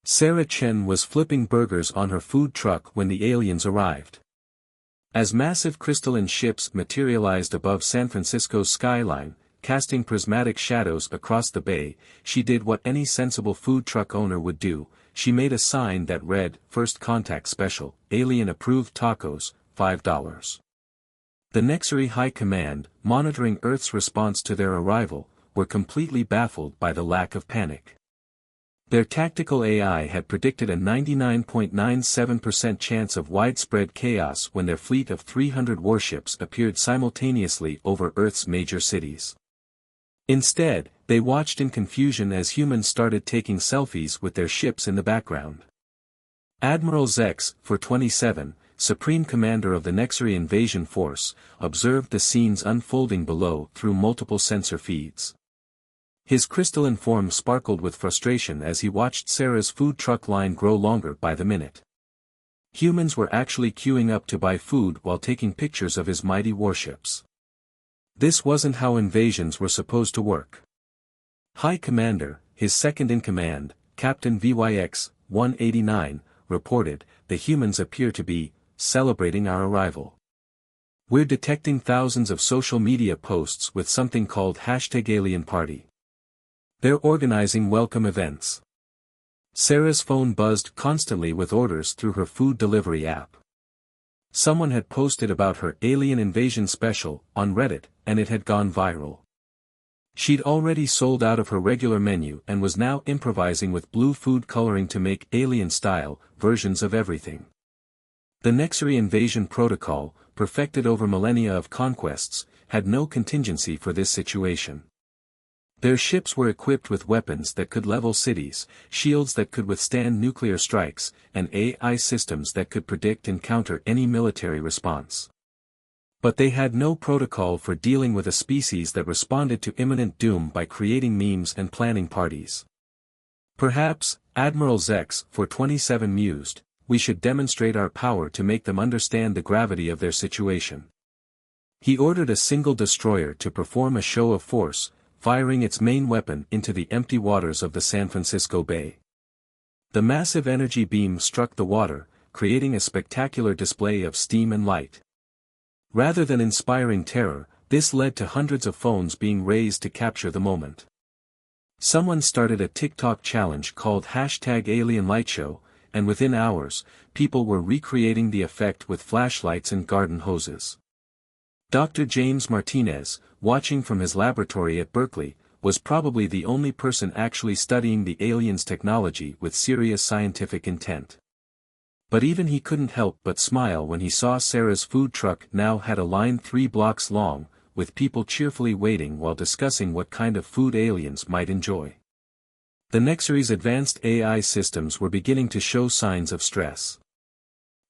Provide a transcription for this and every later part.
Sarah Chen was flipping burgers on her food truck when the aliens arrived. As massive crystalline ships materialized above San Francisco's skyline, casting prismatic shadows across the bay, she did what any sensible food truck owner would do. She made a sign that read, "First Contact Special, Alien-Approved Tacos, $5. The Nexary High Command, monitoring Earth's response to their arrival, were completely baffled by the lack of panic. Their tactical AI had predicted a 99.97% chance of widespread chaos when their fleet of 300 warships appeared simultaneously over Earth's major cities. Instead, they watched in confusion as humans started taking selfies with their ships in the background. Admiral Zex, for 27, Supreme Commander of the Nexary Invasion Force, observed the scenes unfolding below through multiple sensor feeds. His crystalline form sparkled with frustration as he watched Sarah's food truck line grow longer by the minute. Humans were actually queuing up to buy food while taking pictures of his mighty warships. This wasn't how invasions were supposed to work. High Commander, his second-in-command, Captain VYX-189, reported, "The humans appear to be celebrating our arrival. We're detecting thousands of social media posts with something called #AlienParty. They're organizing welcome events." Sarah's phone buzzed constantly with orders through her food delivery app. Someone had posted about her alien invasion special on Reddit, and it had gone viral. She'd already sold out of her regular menu and was now improvising with blue food coloring to make alien-style versions of everything. The Nexary invasion protocol, perfected over millennia of conquests, had no contingency for this situation. Their ships were equipped with weapons that could level cities, shields that could withstand nuclear strikes, and AI systems that could predict and counter any military response. But they had no protocol for dealing with a species that responded to imminent doom by creating memes and planning parties. Perhaps, Admiral Zex, for 27 mused, we should demonstrate our power to make them understand the gravity of their situation. He ordered a single destroyer to perform a show of force, firing its main weapon into the empty waters of the San Francisco Bay. The massive energy beam struck the water, creating a spectacular display of steam and light. Rather than inspiring terror, this led to hundreds of phones being raised to capture the moment. Someone started a TikTok challenge called #AlienLightShow, and within hours, people were recreating the effect with flashlights and garden hoses. Dr. James Martinez, watching from his laboratory at Berkeley, was probably the only person actually studying the aliens' technology with serious scientific intent. But even he couldn't help but smile when he saw Sarah's food truck now had a line 3 blocks long, with people cheerfully waiting while discussing what kind of food aliens might enjoy. The Nexary's advanced AI systems were beginning to show signs of stress.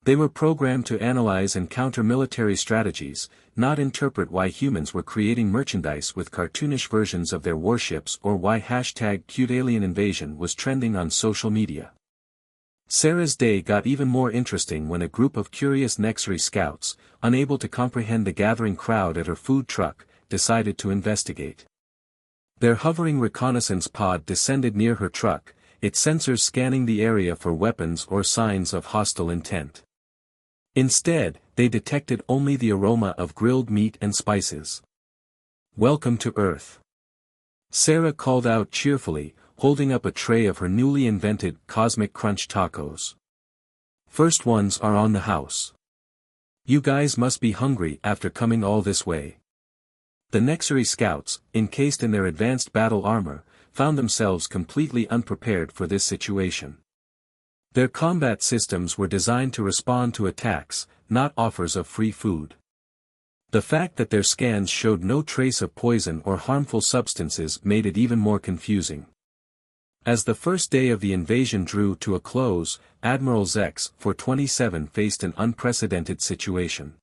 They were programmed to analyze and counter military strategies, not interpret why humans were creating merchandise with cartoonish versions of their warships or why #CuteAlienInvasion was trending on social media. Sarah's day got even more interesting when a group of curious Nexary scouts, unable to comprehend the gathering crowd at her food truck, decided to investigate. Their hovering reconnaissance pod descended near her truck, its sensors scanning the area for weapons or signs of hostile intent. Instead, they detected only the aroma of grilled meat and spices. "Welcome to Earth," Sarah called out cheerfully, holding up a tray of her newly invented Cosmic Crunch tacos. "First ones are on the house. You guys must be hungry after coming all this way." The Nexary scouts, encased in their advanced battle armor, found themselves completely unprepared for this situation. Their combat systems were designed to respond to attacks, not offers of free food. The fact that their scans showed no trace of poison or harmful substances made it even more confusing. As the first day of the invasion drew to a close, Admiral Zex, for 27, faced an unprecedented situation.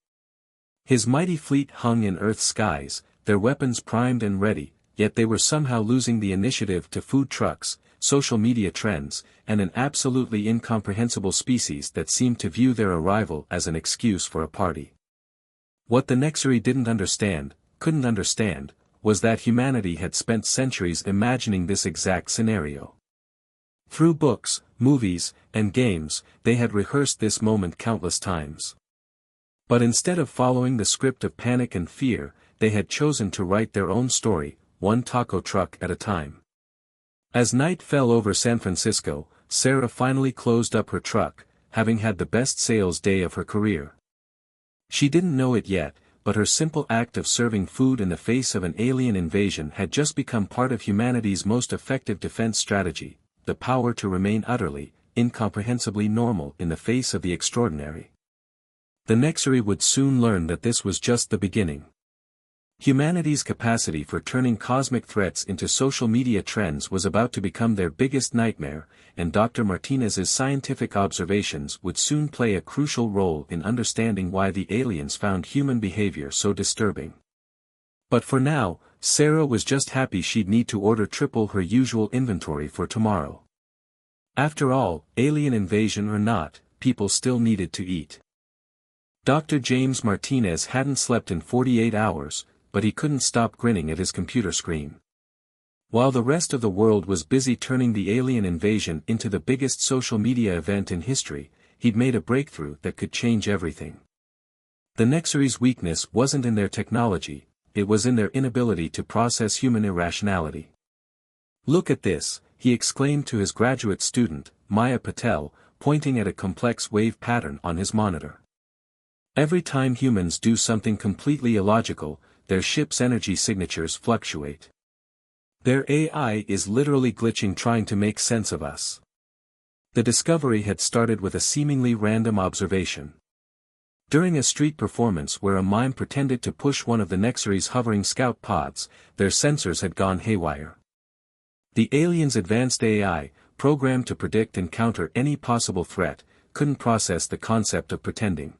His mighty fleet hung in Earth's skies, their weapons primed and ready, yet they were somehow losing the initiative to food trucks, social media trends, and an absolutely incomprehensible species that seemed to view their arrival as an excuse for a party. What the Nexary couldn't understand, was that humanity had spent centuries imagining this exact scenario. Through books, movies, and games, they had rehearsed this moment countless times. But instead of following the script of panic and fear, they had chosen to write their own story, one taco truck at a time. As night fell over San Francisco, Sarah finally closed up her truck, having had the best sales day of her career. She didn't know it yet, but her simple act of serving food in the face of an alien invasion had just become part of humanity's most effective defense strategy, the power to remain utterly, incomprehensibly normal in the face of the extraordinary. The Nexari would soon learn that this was just the beginning. Humanity's capacity for turning cosmic threats into social media trends was about to become their biggest nightmare, and Dr. Martinez's scientific observations would soon play a crucial role in understanding why the aliens found human behavior so disturbing. But for now, Sarah was just happy she'd need to order triple her usual inventory for tomorrow. After all, alien invasion or not, people still needed to eat. Dr. James Martinez hadn't slept in 48 hours, but he couldn't stop grinning at his computer screen. While the rest of the world was busy turning the alien invasion into the biggest social media event in history, he'd made a breakthrough that could change everything. The Nexari's weakness wasn't in their technology, it was in their inability to process human irrationality. "Look at this," he exclaimed to his graduate student, Maya Patel, pointing at a complex wave pattern on his monitor. "Every time humans do something completely illogical, their ship's energy signatures fluctuate. Their AI is literally glitching trying to make sense of us." The discovery had started with a seemingly random observation. During a street performance where a mime pretended to push one of the Nexari's hovering scout pods, their sensors had gone haywire. The aliens' advanced AI, programmed to predict and counter any possible threat, couldn't process the concept of pretending.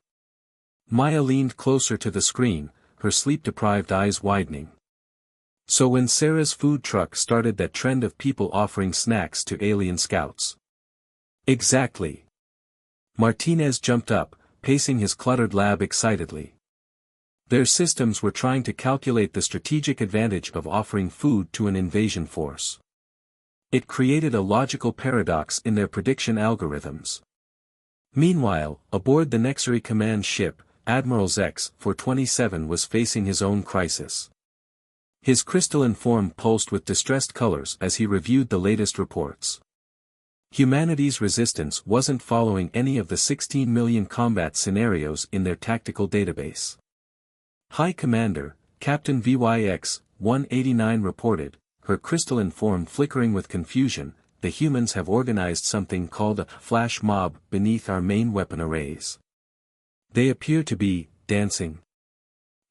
Maya leaned closer to the screen, her sleep-deprived eyes widening. So when Sarah's food truck started that trend of people offering snacks to alien scouts. Exactly. Martinez jumped up, pacing his cluttered lab excitedly. Their systems were trying to calculate the strategic advantage of offering food to an invasion force. It created a logical paradox in their prediction algorithms. Meanwhile, aboard the Nexari command ship, Admiral X-427 was facing his own crisis. His crystalline form pulsed with distressed colors as he reviewed the latest reports. Humanity's resistance wasn't following any of the 16 million combat scenarios in their tactical database. High Commander, Captain VYX-189 reported, her crystalline form flickering with confusion, "The humans have organized something called a flash mob beneath our main weapon arrays. They appear to be dancing."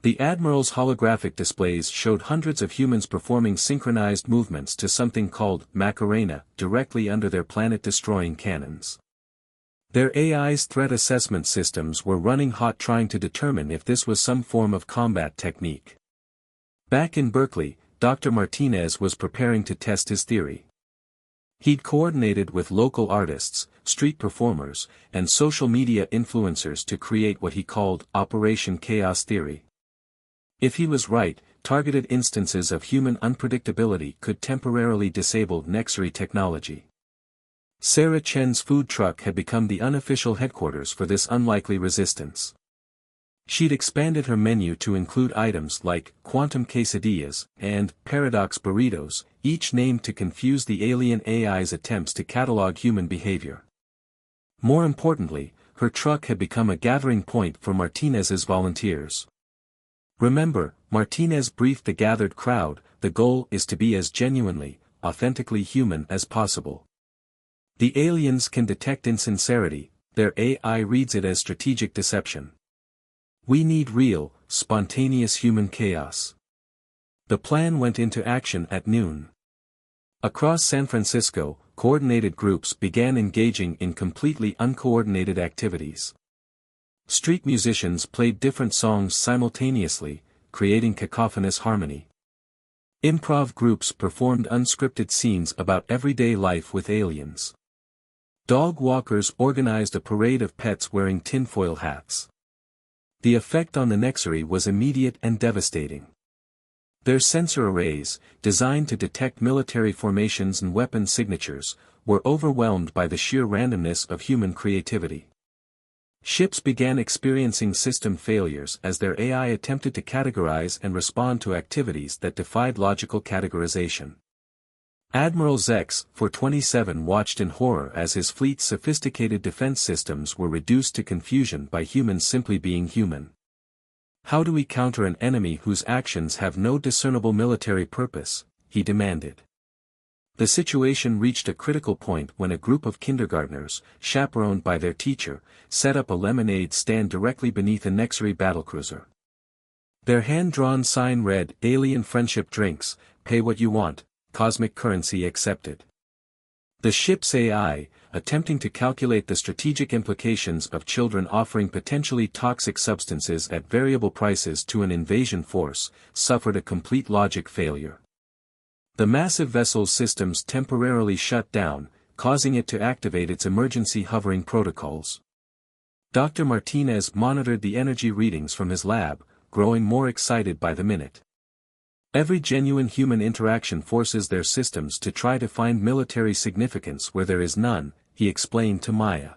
The Admiral's holographic displays showed hundreds of humans performing synchronized movements to something called Macarena directly under their planet-destroying cannons. Their AI's threat assessment systems were running hot trying to determine if this was some form of combat technique. Back in Berkeley, Dr. Martinez was preparing to test his theory. He'd coordinated with local artists, street performers, and social media influencers to create what he called Operation Chaos Theory. If he was right, targeted instances of human unpredictability could temporarily disable Nexari technology. Sarah Chen's food truck had become the unofficial headquarters for this unlikely resistance. She'd expanded her menu to include items like quantum quesadillas and paradox burritos, each named to confuse the alien AI's attempts to catalog human behavior. More importantly, her truck had become a gathering point for Martinez's volunteers. Remember, Martinez briefed the gathered crowd, the goal is to be as genuinely, authentically human as possible. The aliens can detect insincerity, their AI reads it as strategic deception. We need real, spontaneous human chaos. The plan went into action at noon. Across San Francisco, coordinated groups began engaging in completely uncoordinated activities. Street musicians played different songs simultaneously, creating cacophonous harmony. Improv groups performed unscripted scenes about everyday life with aliens. Dog walkers organized a parade of pets wearing tinfoil hats. The effect on the Nexari was immediate and devastating. Their sensor arrays, designed to detect military formations and weapon signatures, were overwhelmed by the sheer randomness of human creativity. Ships began experiencing system failures as their AI attempted to categorize and respond to activities that defied logical categorization. Admiral Zex, 427, watched in horror as his fleet's sophisticated defense systems were reduced to confusion by humans simply being human. How do we counter an enemy whose actions have no discernible military purpose? He demanded. The situation reached a critical point when a group of kindergartners, chaperoned by their teacher, set up a lemonade stand directly beneath a Nexary battlecruiser. Their hand-drawn sign read, "Alien Friendship Drinks, Pay What You Want, Cosmic Currency Accepted." The ship's AI, attempting to calculate the strategic implications of children offering potentially toxic substances at variable prices to an invasion force, suffered a complete logic failure. The massive vessel's systems temporarily shut down, causing it to activate its emergency hovering protocols. Dr. Martinez monitored the energy readings from his lab, growing more excited by the minute. Every genuine human interaction forces their systems to try to find military significance where there is none, he explained to Maya.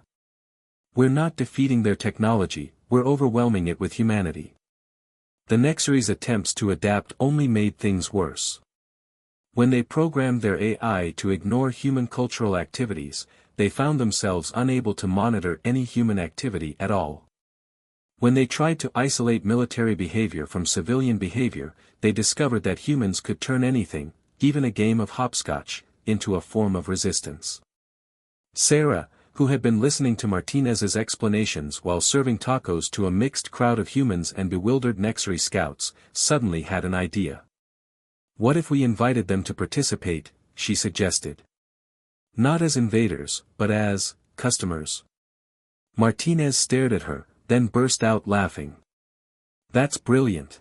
We're not defeating their technology, we're overwhelming it with humanity. The Nexary's attempts to adapt only made things worse. When they programmed their AI to ignore human cultural activities, they found themselves unable to monitor any human activity at all. When they tried to isolate military behavior from civilian behavior, they discovered that humans could turn anything, even a game of hopscotch, into a form of resistance. Sarah, who had been listening to Martinez's explanations while serving tacos to a mixed crowd of humans and bewildered Nexary scouts, suddenly had an idea. What if we invited them to participate, she suggested. Not as invaders, but as customers. Martinez stared at her, then burst out laughing. That's brilliant.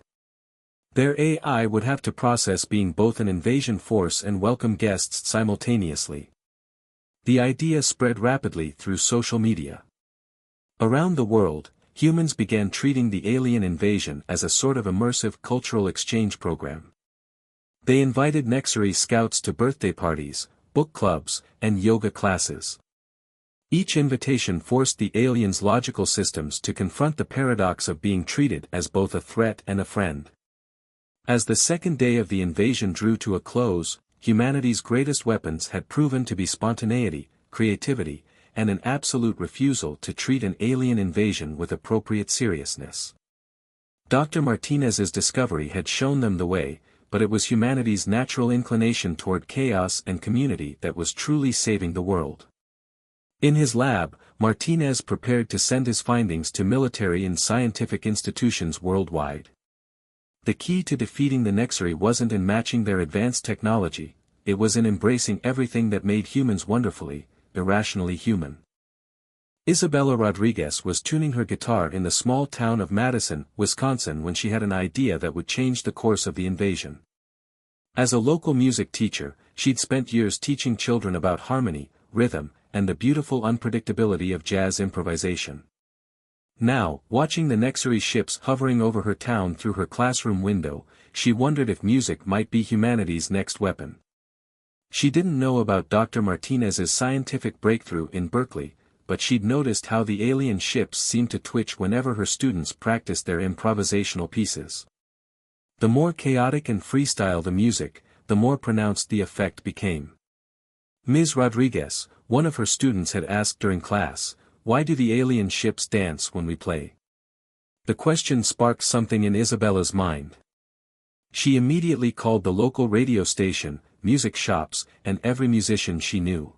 Their AI would have to process being both an invasion force and welcome guests simultaneously. The idea spread rapidly through social media. Around the world, humans began treating the alien invasion as a sort of immersive cultural exchange program. They invited Nexary scouts to birthday parties, book clubs, and yoga classes. Each invitation forced the aliens' logical systems to confront the paradox of being treated as both a threat and a friend. As the second day of the invasion drew to a close, humanity's greatest weapons had proven to be spontaneity, creativity, and an absolute refusal to treat an alien invasion with appropriate seriousness. Dr. Martinez's discovery had shown them the way, but it was humanity's natural inclination toward chaos and community that was truly saving the world. In his lab, Martinez prepared to send his findings to military and scientific institutions worldwide. The key to defeating the Nexary wasn't in matching their advanced technology, it was in embracing everything that made humans wonderfully, irrationally human. Isabella Rodriguez was tuning her guitar in the small town of Madison, Wisconsin when she had an idea that would change the course of the invasion. As a local music teacher, she'd spent years teaching children about harmony, rhythm, and the beautiful unpredictability of jazz improvisation. Now, watching the Nexary ships hovering over her town through her classroom window, she wondered if music might be humanity's next weapon. She didn't know about Dr. Martinez's scientific breakthrough in Berkeley, but she'd noticed how the alien ships seemed to twitch whenever her students practiced their improvisational pieces. The more chaotic and freestyle the music, the more pronounced the effect became. Ms. Rodriguez, one of her students had asked during class, "Why do the alien ships dance when we play?" The question sparked something in Isabella's mind. She immediately called the local radio station, music shops, and every musician she knew.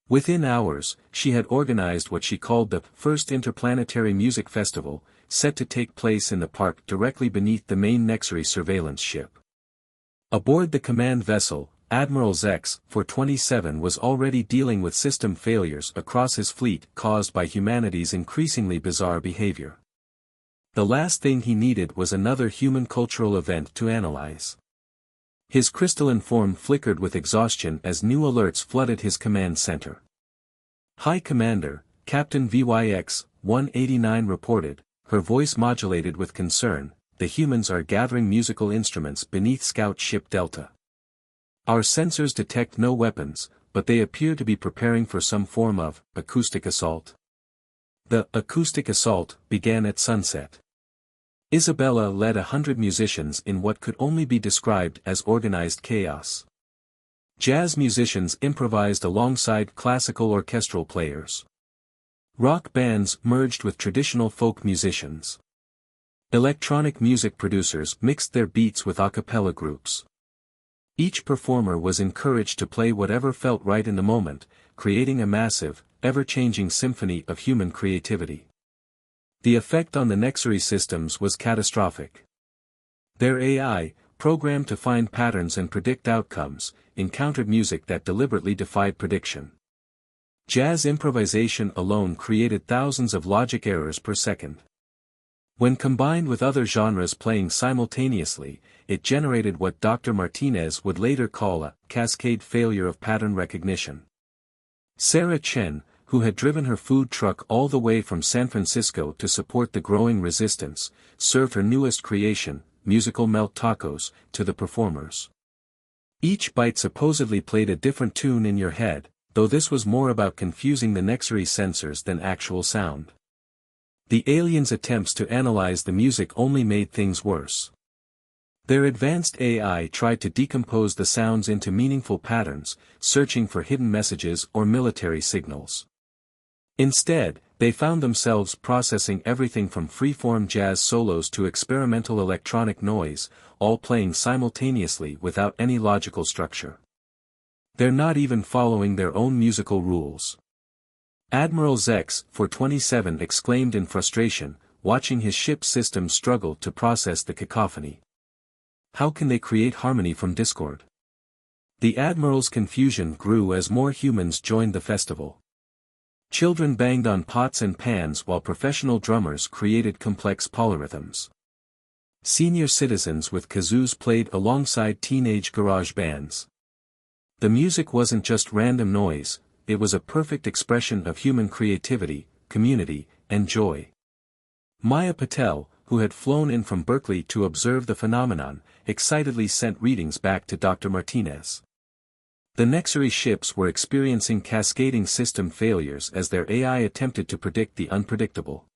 Within hours, she had organized what she called the first interplanetary music festival, set to take place in the park directly beneath the main Nexary surveillance ship. Aboard the command vessel, Admiral Zex, 427, was already dealing with system failures across his fleet caused by humanity's increasingly bizarre behavior. The last thing he needed was another human cultural event to analyze. His crystalline form flickered with exhaustion as new alerts flooded his command center. "High Commander," Captain VYX 189 reported, her voice modulated with concern, "the humans are gathering musical instruments beneath Scout Ship Delta. Our sensors detect no weapons, but they appear to be preparing for some form of acoustic assault. The acoustic assault began at sunset. Isabella led 100 musicians in what could only be described as organized chaos. Jazz musicians improvised alongside classical orchestral players. Rock bands merged with traditional folk musicians. Electronic music producers mixed their beats with a cappella groups. Each performer was encouraged to play whatever felt right in the moment, creating a massive, ever-changing symphony of human creativity. The effect on the Nexary systems was catastrophic. Their AI, programmed to find patterns and predict outcomes, encountered music that deliberately defied prediction. Jazz improvisation alone created thousands of logic errors per second. When combined with other genres playing simultaneously, it generated what Dr. Martinez would later call a cascade failure of pattern recognition. Sarah Chen, who had driven her food truck all the way from San Francisco to support the growing resistance, served her newest creation, musical melt tacos, to the performers. Each bite supposedly played a different tune in your head, though this was more about confusing the Nexary sensors than actual sound. The aliens' attempts to analyze the music only made things worse. Their advanced AI tried to decompose the sounds into meaningful patterns, searching for hidden messages or military signals. Instead, they found themselves processing everything from free-form jazz solos to experimental electronic noise, all playing simultaneously without any logical structure. They're not even following their own musical rules. Admiral Zex, 427, exclaimed in frustration, watching his ship's systems struggle to process the cacophony. How can they create harmony from discord? The Admiral's confusion grew as more humans joined the festival. Children banged on pots and pans while professional drummers created complex polyrhythms. Senior citizens with kazoos played alongside teenage garage bands. The music wasn't just random noise, it was a perfect expression of human creativity, community, and joy. Maya Patel, who had flown in from Berkeley to observe the phenomenon, excitedly sent readings back to Dr. Martinez. The Nexary ships were experiencing cascading system failures as their AI attempted to predict the unpredictable.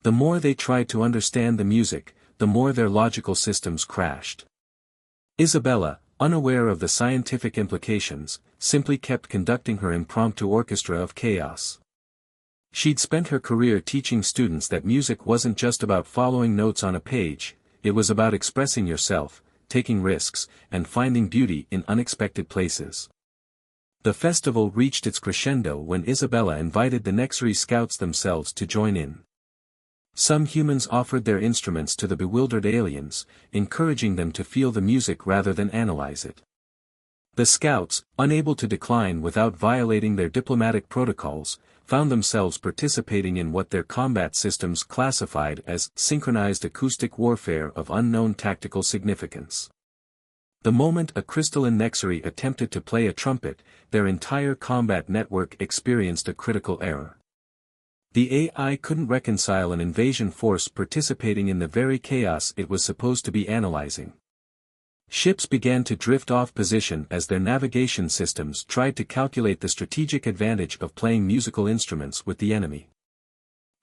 The more they tried to understand the music, the more their logical systems crashed. Isabella, unaware of the scientific implications, simply kept conducting her impromptu orchestra of chaos. She'd spent her career teaching students that music wasn't just about following notes on a page, it was about expressing yourself, taking risks, and finding beauty in unexpected places. The festival reached its crescendo when Isabella invited the Nexary scouts themselves to join in. Some humans offered their instruments to the bewildered aliens, encouraging them to feel the music rather than analyze it. The scouts, unable to decline without violating their diplomatic protocols, found themselves participating in what their combat systems classified as synchronized acoustic warfare of unknown tactical significance. The moment a crystalline Nexary attempted to play a trumpet, their entire combat network experienced a critical error. The AI couldn't reconcile an invasion force participating in the very chaos it was supposed to be analyzing. Ships began to drift off position as their navigation systems tried to calculate the strategic advantage of playing musical instruments with the enemy.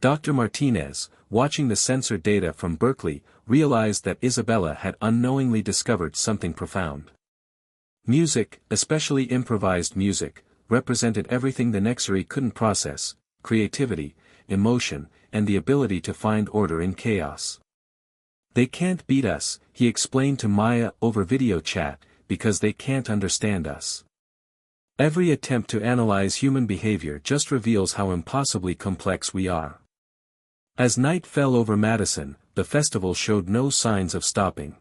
Dr. Martinez, watching the sensor data from Berkeley, realized that Isabella had unknowingly discovered something profound. Music, especially improvised music, represented everything the Nexary couldn't process: creativity, emotion, and the ability to find order in chaos. They can't beat us, he explained to Maya over video chat, because they can't understand us. Every attempt to analyze human behavior just reveals how impossibly complex we are. As night fell over Madison, the festival showed no signs of stopping.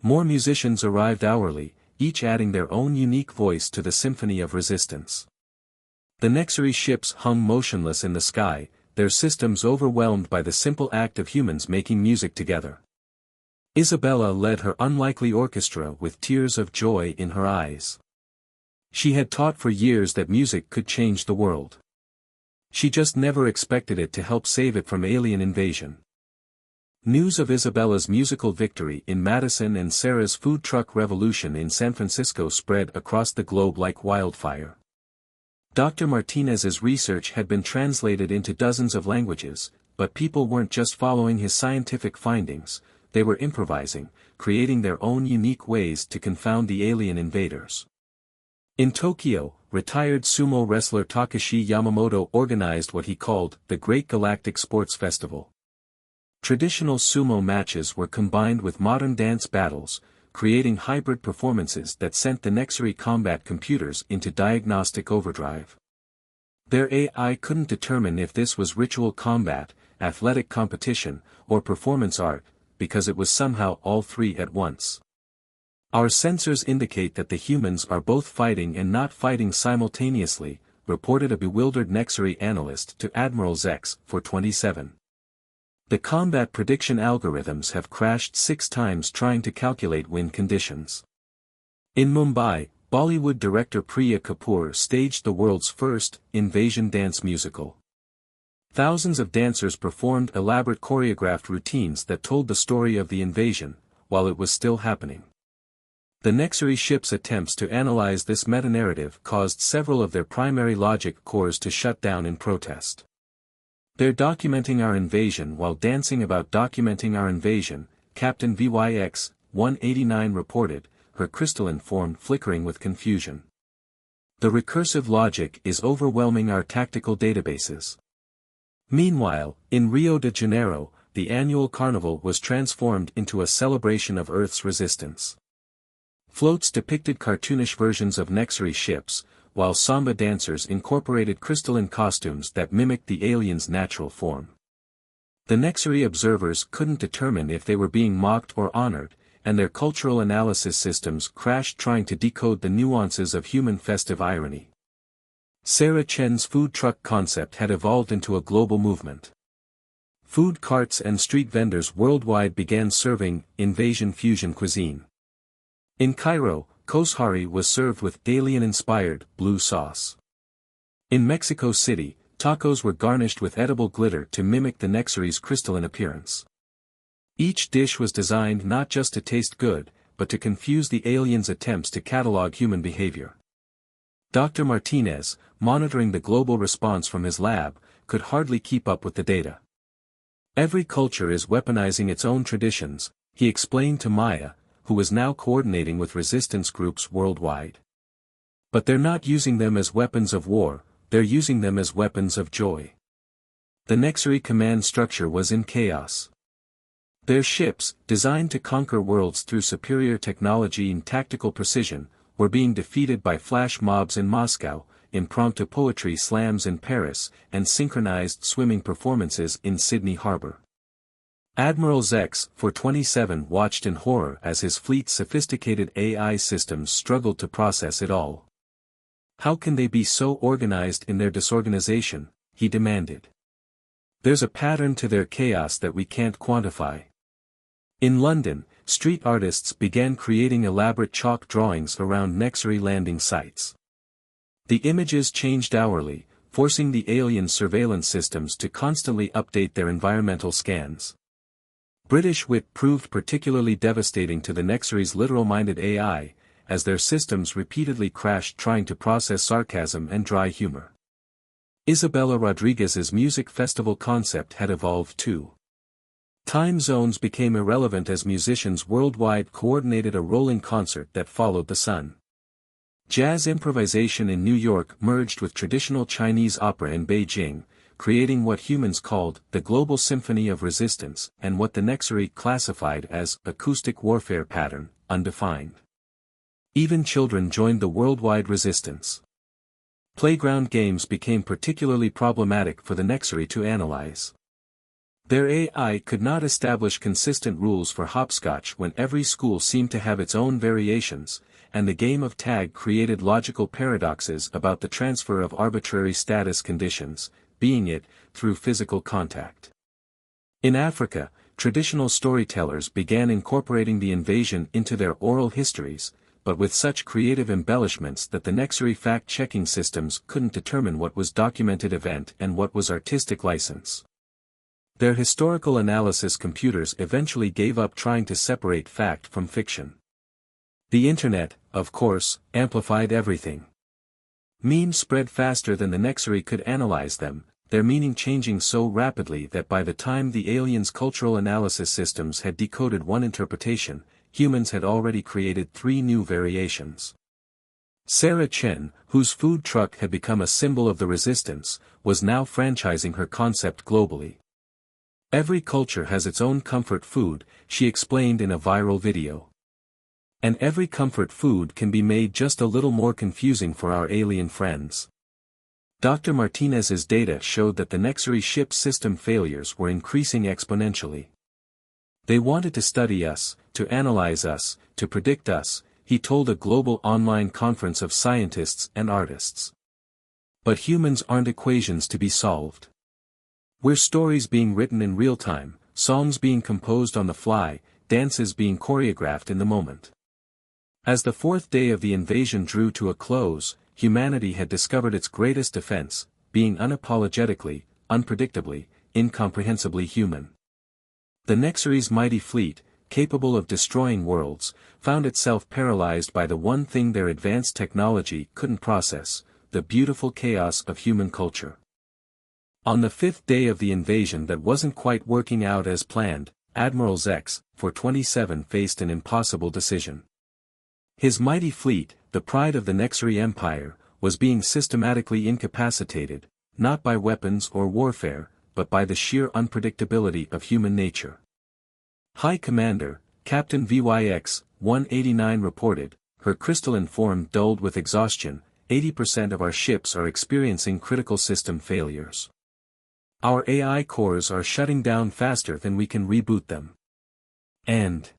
More musicians arrived hourly, each adding their own unique voice to the symphony of resistance. The Nexary ships hung motionless in the sky, their systems overwhelmed by the simple act of humans making music together. Isabella led her unlikely orchestra with tears of joy in her eyes. She had taught for years that music could change the world. She just never expected it to help save it from alien invasion. News of Isabella's musical victory in Madison and Sarah's food truck revolution in San Francisco spread across the globe like wildfire. Dr. Martinez's research had been translated into dozens of languages, but people weren't just following his scientific findings, they were improvising, creating their own unique ways to confound the alien invaders. In Tokyo, retired sumo wrestler Takashi Yamamoto organized what he called the Great Galactic Sports Festival. Traditional sumo matches were combined with modern dance battles, creating hybrid performances that sent the Nexary combat computers into diagnostic overdrive. Their AI couldn't determine if this was ritual combat, athletic competition, or performance art, because it was somehow all three at once. Our sensors indicate that the humans are both fighting and not fighting simultaneously, reported a bewildered Nexary analyst to Admiral Zex for 27. The combat prediction algorithms have crashed 6 times trying to calculate win conditions. In Mumbai, Bollywood director Priya Kapoor staged the world's first invasion dance musical. Thousands of dancers performed elaborate choreographed routines that told the story of the invasion, while it was still happening. The Nexary ship's attempts to analyze this meta-narrative caused several of their primary logic cores to shut down in protest. They're documenting our invasion while dancing about documenting our invasion, Captain VYX-189 reported, her crystalline form flickering with confusion. The recursive logic is overwhelming our tactical databases. Meanwhile, in Rio de Janeiro, the annual carnival was transformed into a celebration of Earth's resistance. Floats depicted cartoonish versions of Nexary ships, while samba dancers incorporated crystalline costumes that mimicked the aliens' natural form. The Nexary observers couldn't determine if they were being mocked or honored, and their cultural analysis systems crashed trying to decode the nuances of human festive irony. Sarah Chen's food truck concept had evolved into a global movement. Food carts and street vendors worldwide began serving invasion fusion cuisine. In Cairo, Koshari was served with alien-inspired blue sauce. In Mexico City, tacos were garnished with edible glitter to mimic the Nexary's crystalline appearance. Each dish was designed not just to taste good, but to confuse the aliens' attempts to catalog human behavior. Dr. Martinez, monitoring the global response from his lab, could hardly keep up with the data. Every culture is weaponizing its own traditions, he explained to Maya, who was now coordinating with resistance groups worldwide. But they're not using them as weapons of war, they're using them as weapons of joy. The Nexary command structure was in chaos. Their ships, designed to conquer worlds through superior technology and tactical precision, were being defeated by flash mobs in Moscow, impromptu poetry slams in Paris, and synchronized swimming performances in Sydney Harbor. Admiral Zex, for 27, watched in horror as his fleet's sophisticated AI systems struggled to process it all. How can they be so organized in their disorganization, he demanded. There's a pattern to their chaos that we can't quantify. In London, street artists began creating elaborate chalk drawings around Nexary landing sites. The images changed hourly, forcing the alien surveillance systems to constantly update their environmental scans. British wit proved particularly devastating to the Nexary's literal-minded AI, as their systems repeatedly crashed trying to process sarcasm and dry humor. Isabella Rodriguez's music festival concept had evolved too. Time zones became irrelevant as musicians worldwide coordinated a rolling concert that followed the sun. Jazz improvisation in New York merged with traditional Chinese opera in Beijing, creating what humans called the global symphony of resistance and what the Nexary classified as acoustic warfare pattern, undefined. Even children joined the worldwide resistance. Playground games became particularly problematic for the Nexary to analyze. Their AI could not establish consistent rules for hopscotch when every school seemed to have its own variations, and the game of tag created logical paradoxes about the transfer of arbitrary status conditions, being it, through physical contact. In Africa, traditional storytellers began incorporating the invasion into their oral histories, but with such creative embellishments that the Nexary fact-checking systems couldn't determine what was documented event and what was artistic license. Their historical analysis computers eventually gave up trying to separate fact from fiction. The internet, of course, amplified everything. Memes spread faster than the Nexary could analyze them, their meaning changing so rapidly that by the time the aliens' cultural analysis systems had decoded one interpretation, humans had already created 3 new variations. Sarah Chen, whose food truck had become a symbol of the resistance, was now franchising her concept globally. Every culture has its own comfort food, she explained in a viral video. And every comfort food can be made just a little more confusing for our alien friends. Dr. Martinez's data showed that the Nexary ship's system failures were increasing exponentially. They wanted to study us, to analyze us, to predict us, he told a global online conference of scientists and artists. But humans aren't equations to be solved. We're stories being written in real time, songs being composed on the fly, dances being choreographed in the moment. As the 4th day of the invasion drew to a close, humanity had discovered its greatest defense, being unapologetically, unpredictably, incomprehensibly human. The Nexary's mighty fleet, capable of destroying worlds, found itself paralyzed by the one thing their advanced technology couldn't process, the beautiful chaos of human culture. On the 5th day of the invasion that wasn't quite working out as planned, Admiral Zex, 427 faced an impossible decision. His mighty fleet, the pride of the Nexary Empire, was being systematically incapacitated, not by weapons or warfare, but by the sheer unpredictability of human nature. High Commander, Captain VYX-189 reported, her crystalline form dulled with exhaustion, 80% of our ships are experiencing critical system failures. Our AI cores are shutting down faster than we can reboot them. And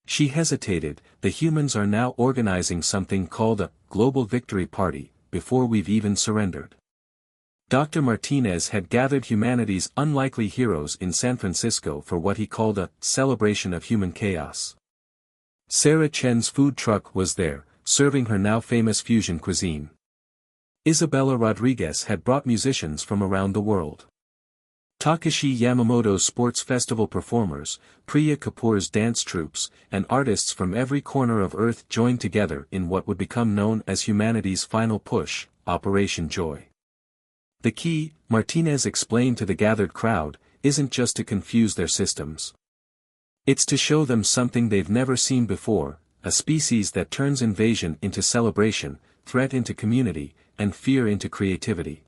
she hesitated, the humans are now organizing something called a global victory party, before we've even surrendered. Dr. Martinez had gathered humanity's unlikely heroes in San Francisco for what he called a celebration of human chaos. Sarah Chen's food truck was there, serving her now famous fusion cuisine. Isabella Rodriguez had brought musicians from around the world. Takashi Yamamoto's sports festival performers, Priya Kapoor's dance troupes, and artists from every corner of Earth joined together in what would become known as humanity's final push, Operation Joy. The key, Martinez explained to the gathered crowd, isn't just to confuse their systems. It's to show them something they've never seen before, a species that turns invasion into celebration, threat into community, and fear into creativity.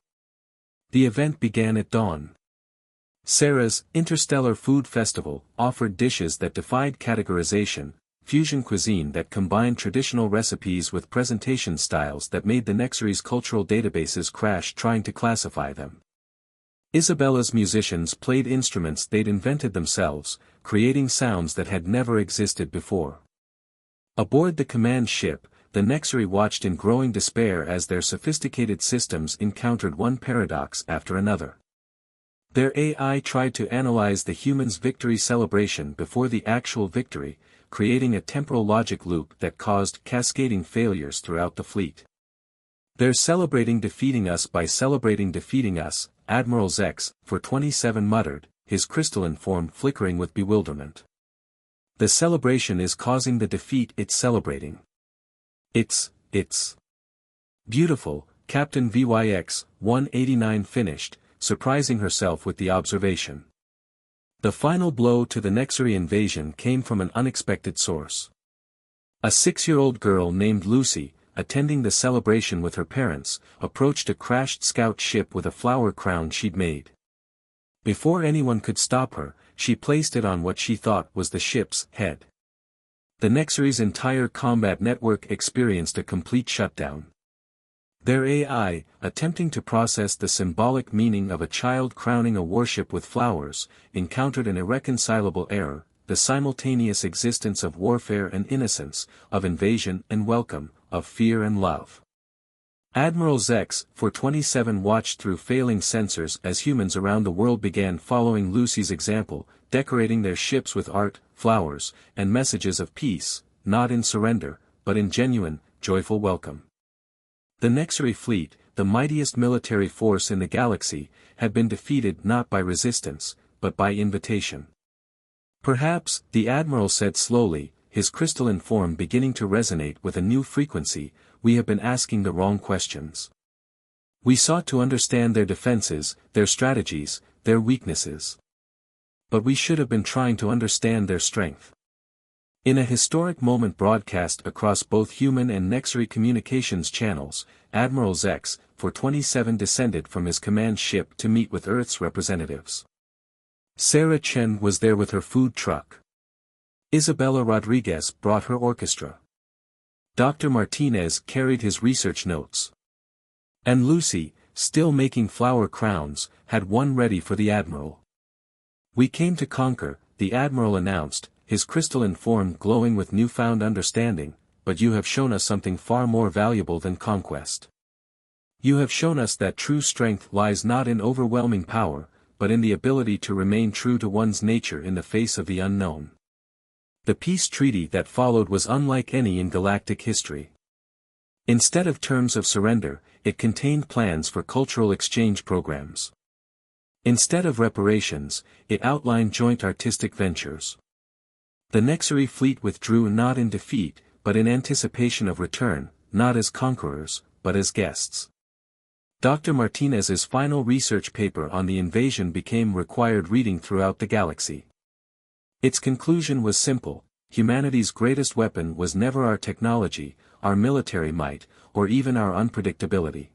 The event began at dawn. Sarah's Interstellar Food Festival offered dishes that defied categorization, fusion cuisine that combined traditional recipes with presentation styles that made the Nexary's cultural databases crash trying to classify them. Isabella's musicians played instruments they'd invented themselves, creating sounds that had never existed before. Aboard the command ship, the Nexary watched in growing despair as their sophisticated systems encountered one paradox after another. Their AI tried to analyze the human's victory celebration before the actual victory, creating a temporal logic loop that caused cascading failures throughout the fleet. They're celebrating defeating us by celebrating defeating us, Admiral Zex, 427 muttered, his crystalline form flickering with bewilderment. The celebration is causing the defeat it's celebrating. It's beautiful, Captain VYX-189 finished, surprising herself with the observation. The final blow to the Nexary invasion came from an unexpected source. A 6-year-old girl named Lucy, attending the celebration with her parents, approached a crashed scout ship with a flower crown she'd made. Before anyone could stop her, she placed it on what she thought was the ship's head. The Nexary's entire combat network experienced a complete shutdown. Their AI, attempting to process the symbolic meaning of a child crowning a warship with flowers, encountered an irreconcilable error, the simultaneous existence of warfare and innocence, of invasion and welcome, of fear and love. Admiral Zex, 427 watched through failing sensors as humans around the world began following Lucy's example, decorating their ships with art, flowers, and messages of peace, not in surrender, but in genuine, joyful welcome. The Nexary fleet, the mightiest military force in the galaxy, had been defeated not by resistance, but by invitation. Perhaps, the Admiral said slowly, his crystalline form beginning to resonate with a new frequency, we have been asking the wrong questions. We sought to understand their defenses, their strategies, their weaknesses. But we should have been trying to understand their strength. In a historic moment broadcast across both human and Nexary communications channels, Admiral Zex, for 27 descended from his command ship to meet with Earth's representatives. Sarah Chen was there with her food truck. Isabella Rodriguez brought her orchestra. Dr. Martinez carried his research notes. And Lucy, still making flower crowns, had one ready for the Admiral. We came to conquer, the Admiral announced, his crystalline form glowing with newfound understanding, but you have shown us something far more valuable than conquest. You have shown us that true strength lies not in overwhelming power, but in the ability to remain true to one's nature in the face of the unknown. The peace treaty that followed was unlike any in galactic history. Instead of terms of surrender, it contained plans for cultural exchange programs. Instead of reparations, it outlined joint artistic ventures. The Nexary fleet withdrew not in defeat, but in anticipation of return, not as conquerors, but as guests. Dr. Martinez's final research paper on the invasion became required reading throughout the galaxy. Its conclusion was simple: humanity's greatest weapon was never our technology, our military might, or even our unpredictability.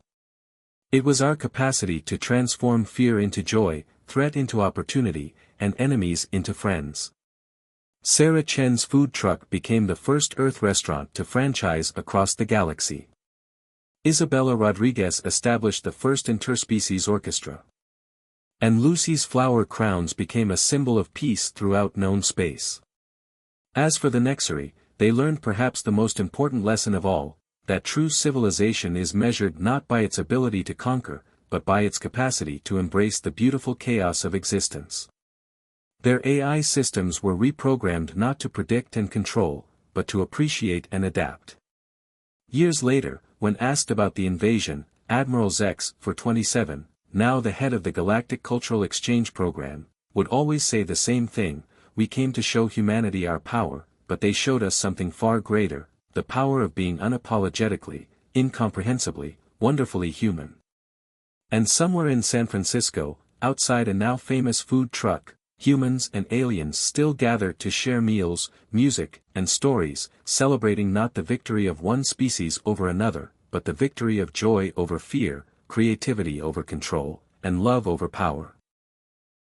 It was our capacity to transform fear into joy, threat into opportunity, and enemies into friends. Sarah Chen's food truck became the first Earth restaurant to franchise across the galaxy. Isabella Rodriguez established the first interspecies orchestra. And Lucy's flower crowns became a symbol of peace throughout known space. As for the Nexary, they learned perhaps the most important lesson of all, that true civilization is measured not by its ability to conquer, but by its capacity to embrace the beautiful chaos of existence. Their AI systems were reprogrammed not to predict and control, but to appreciate and adapt. Years later, when asked about the invasion, Admiral Zex, for 27, now the head of the Galactic Cultural Exchange Program, would always say the same thing: we came to show humanity our power, but they showed us something far greater, the power of being unapologetically, incomprehensibly, wonderfully human. And somewhere in San Francisco, outside a now famous food truck, humans and aliens still gather to share meals, music, and stories, celebrating not the victory of one species over another, but the victory of joy over fear, creativity over control, and love over power.